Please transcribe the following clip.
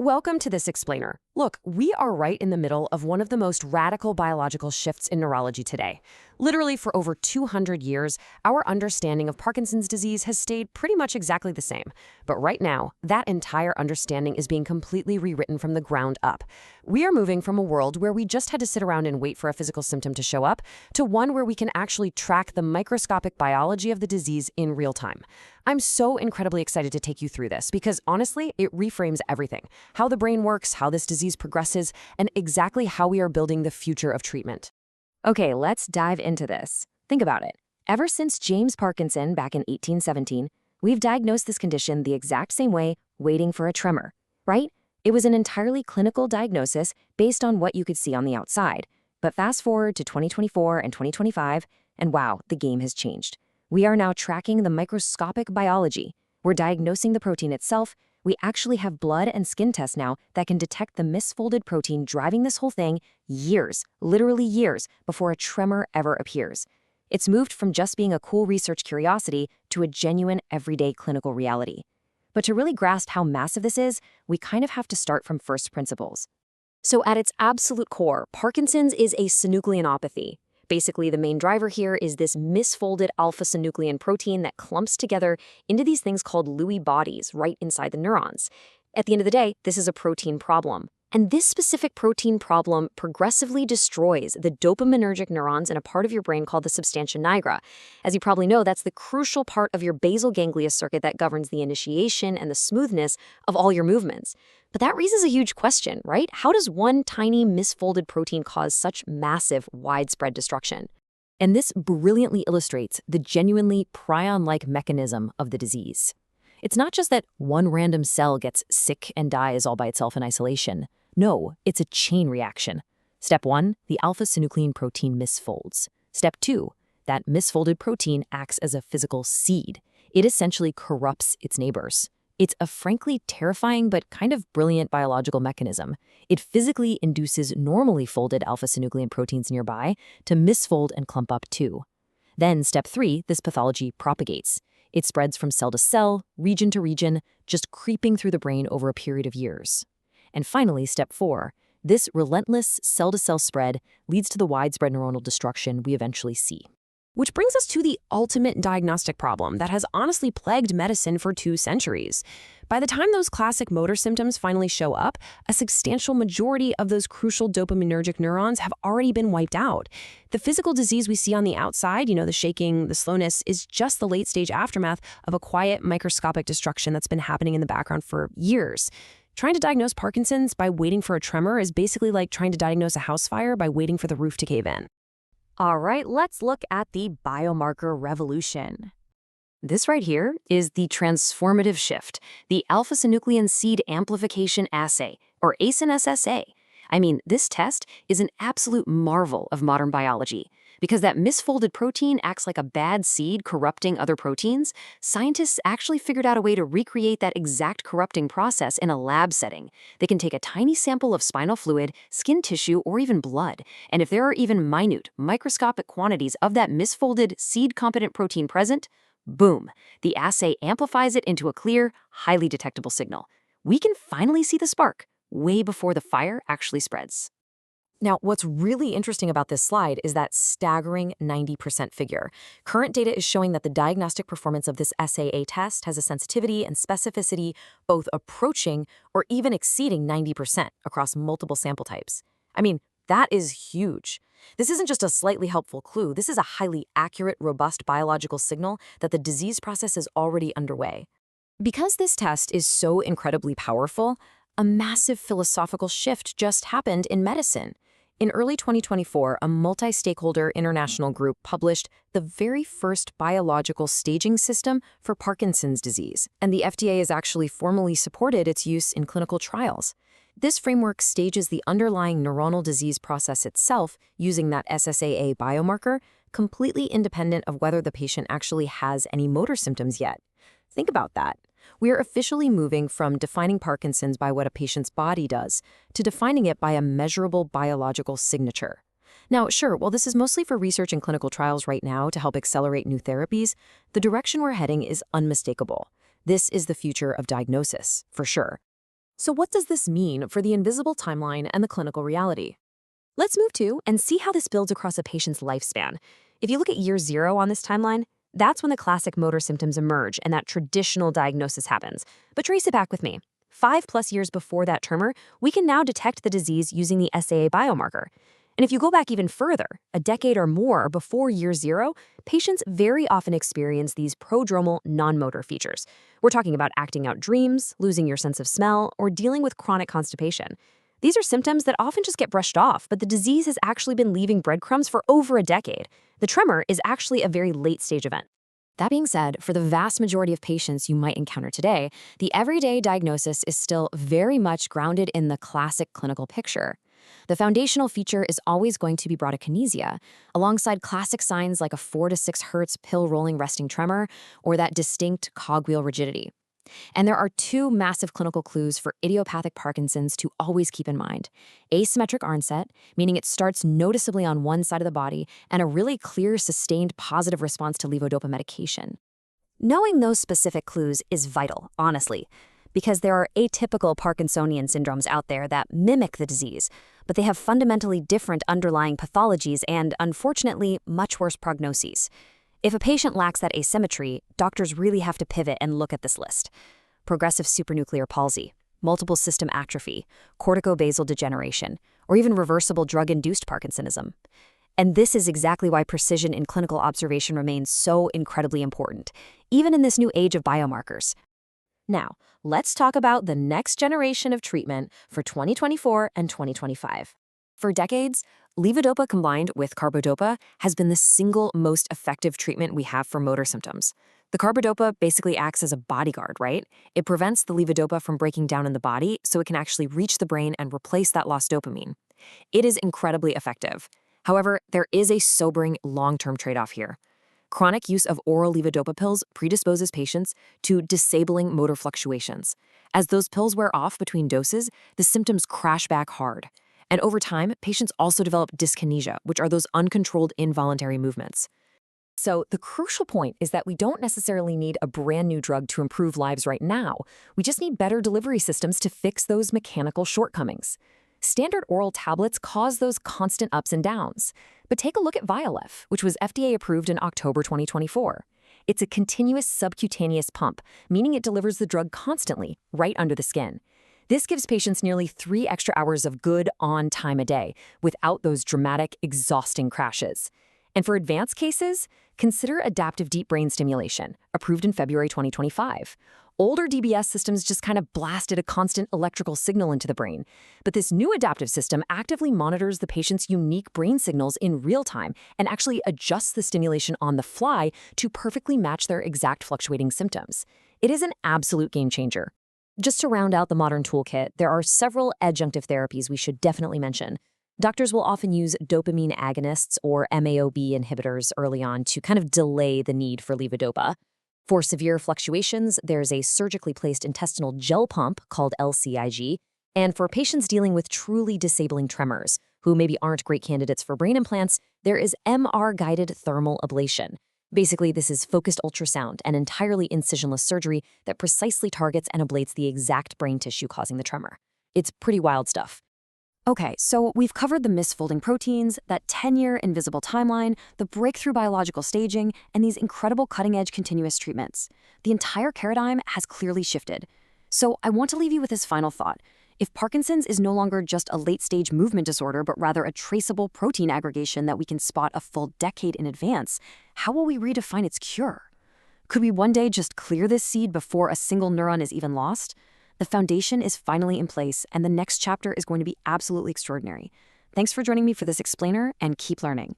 Welcome to this explainer. Look, we are right in the middle of one of the most radical biological shifts in neurology today. Literally, for over 200 years, our understanding of Parkinson's disease has stayed pretty much exactly the same. But right now, that entire understanding is being completely rewritten from the ground up. We are moving from a world where we just had to sit around and wait for a physical symptom to show up to one where we can actually track the microscopic biology of the disease in real time. I'm so incredibly excited to take you through this because, honestly, it reframes everything. How the brain works, how this disease progresses, and exactly how we are building the future of treatment. Okay, let's dive into this. Think about it. Ever since James Parkinson back in 1817, we've diagnosed this condition the exact same way, waiting for a tremor, right? It was an entirely clinical diagnosis based on what you could see on the outside. But fast forward to 2024 and 2025, and wow, the game has changed. We are now tracking the microscopic biology. We're diagnosing the protein itself. We actually have blood and skin tests now that can detect the misfolded protein driving this whole thing years, literally years, before a tremor ever appears. It's moved from just being a cool research curiosity to a genuine everyday clinical reality. But to really grasp how massive this is, we kind of have to start from first principles. So at its absolute core, Parkinson's is a synucleinopathy. Basically, the main driver here is this misfolded alpha-synuclein protein that clumps together into these things called Lewy bodies right inside the neurons. At the end of the day, this is a protein problem. And this specific protein problem progressively destroys the dopaminergic neurons in a part of your brain called the substantia nigra. As you probably know, that's the crucial part of your basal ganglia circuit that governs the initiation and the smoothness of all your movements. But that raises a huge question, right? How does one tiny misfolded protein cause such massive, widespread destruction? And this brilliantly illustrates the genuinely prion-like mechanism of the disease. It's not just that one random cell gets sick and dies all by itself in isolation. No, it's a chain reaction. Step 1, the alpha-synuclein protein misfolds. Step 2, that misfolded protein acts as a physical seed. It essentially corrupts its neighbors. It's a frankly terrifying but kind of brilliant biological mechanism. It physically induces normally folded alpha-synuclein proteins nearby to misfold and clump up too. Then, step 3, this pathology propagates. It spreads from cell to cell, region to region, just creeping through the brain over a period of years. And finally, step 4, this relentless cell-to-cell spread leads to the widespread neuronal destruction we eventually see. Which brings us to the ultimate diagnostic problem that has honestly plagued medicine for 2 centuries. By the time those classic motor symptoms finally show up, a substantial majority of those crucial dopaminergic neurons have already been wiped out. The physical disease we see on the outside, the shaking, the slowness, is just the late-stage aftermath of a quiet, microscopic destruction that's been happening in the background for years. Trying to diagnose Parkinson's by waiting for a tremor is basically like trying to diagnose a house fire by waiting for the roof to cave in. All right, let's look at the biomarker revolution. This right here is the transformative shift, the alpha-synuclein seed amplification assay, or ACE-SSA. I mean, this test is an absolute marvel of modern biology. Because that misfolded protein acts like a bad seed corrupting other proteins, scientists actually figured out a way to recreate that exact corrupting process in a lab setting. They can take a tiny sample of spinal fluid, skin tissue, or even blood, and if there are even minute, microscopic quantities of that misfolded seed-competent protein present, boom, the assay amplifies it into a clear, highly detectable signal. We can finally see the spark, way before the fire actually spreads. Now, what's really interesting about this slide is that staggering 90% figure. Current data is showing that the diagnostic performance of this SAA test has a sensitivity and specificity both approaching or even exceeding 90% across multiple sample types. I mean, that is huge. This isn't just a slightly helpful clue. This is a highly accurate, robust biological signal that the disease process is already underway. Because this test is so incredibly powerful, a massive philosophical shift just happened in medicine. In early 2024, a multi-stakeholder international group published the very first biological staging system for Parkinson's disease, and the FDA has actually formally supported its use in clinical trials. This framework stages the underlying neuronal disease process itself using that SSAA biomarker, completely independent of whether the patient actually has any motor symptoms yet. Think about that. We are officially moving from defining Parkinson's by what a patient's body does to defining it by a measurable biological signature. Now, sure, while this is mostly for research and clinical trials right now to help accelerate new therapies, the direction we're heading is unmistakable. This is the future of diagnosis, for sure. So what does this mean for the invisible timeline and the clinical reality? Let's move to and see how this builds across a patient's lifespan. If you look at year 0 on this timeline, that's when the classic motor symptoms emerge and that traditional diagnosis happens. But trace it back with me. 5+ years before that tremor, we can now detect the disease using the SAA biomarker. And if you go back even further, a decade or more before year 0, patients very often experience these prodromal non-motor features. We're talking about acting out dreams, losing your sense of smell, or dealing with chronic constipation. These are symptoms that often just get brushed off, but the disease has actually been leaving breadcrumbs for over a decade. The tremor is actually a very late-stage event. That being said, for the vast majority of patients you might encounter today, the everyday diagnosis is still very much grounded in the classic clinical picture. The foundational feature is always going to be bradykinesia, alongside classic signs like a 4 to 6 hertz pill-rolling resting tremor or that distinct cogwheel rigidity. And there are 2 massive clinical clues for idiopathic Parkinson's to always keep in mind. Asymmetric onset, meaning it starts noticeably on one side of the body, and a really clear, sustained positive response to levodopa medication. Knowing those specific clues is vital, honestly, because there are atypical Parkinsonian syndromes out there that mimic the disease, but they have fundamentally different underlying pathologies and, unfortunately, much worse prognoses. If a patient lacks that asymmetry, doctors really have to pivot and look at this list. Progressive supranuclear palsy, multiple system atrophy, corticobasal degeneration, or even reversible drug-induced Parkinsonism. And this is exactly why precision in clinical observation remains so incredibly important, even in this new age of biomarkers. Now, let's talk about the next generation of treatment for 2024 and 2025. For decades, levodopa combined with carbidopa has been the single most effective treatment we have for motor symptoms. The carbidopa basically acts as a bodyguard, right? It prevents the levodopa from breaking down in the body so it can actually reach the brain and replace that lost dopamine. It is incredibly effective. However, there is a sobering long-term trade-off here. Chronic use of oral levodopa pills predisposes patients to disabling motor fluctuations. As those pills wear off between doses, the symptoms crash back hard. And over time, patients also develop dyskinesia, which are those uncontrolled involuntary movements. So the crucial point is that we don't necessarily need a brand new drug to improve lives right now. We just need better delivery systems to fix those mechanical shortcomings. Standard oral tablets cause those constant ups and downs. But take a look at Vyalev, which was FDA approved in October 2024. It's a continuous subcutaneous pump, meaning it delivers the drug constantly, right under the skin. This gives patients nearly 3 extra hours of good on time a day, without those dramatic, exhausting crashes. And for advanced cases, consider adaptive deep brain stimulation, approved in February 2025. Older DBS systems just kind of blasted a constant electrical signal into the brain. But this new adaptive system actively monitors the patient's unique brain signals in real time and actually adjusts the stimulation on the fly to perfectly match their exact fluctuating symptoms. It is an absolute game changer. Just to round out the modern toolkit, there are several adjunctive therapies we should definitely mention. Doctors will often use dopamine agonists or MAOB inhibitors early on to kind of delay the need for levodopa. For severe fluctuations, there's a surgically placed intestinal gel pump called LCIG, and for patients dealing with truly disabling tremors, who maybe aren't great candidates for brain implants, there is MR-guided thermal ablation. Basically, this is focused ultrasound and entirely incisionless surgery that precisely targets and ablates the exact brain tissue causing the tremor. It's pretty wild stuff. Okay, so we've covered the misfolding proteins, that 10-year invisible timeline, the breakthrough biological staging, and these incredible cutting-edge continuous treatments. The entire paradigm has clearly shifted. So I want to leave you with this final thought. If Parkinson's is no longer just a late-stage movement disorder, but rather a traceable protein aggregation that we can spot a full decade in advance, how will we redefine its cure? Could we one day just clear this seed before a single neuron is even lost? The foundation is finally in place, and the next chapter is going to be absolutely extraordinary. Thanks for joining me for this explainer, and keep learning.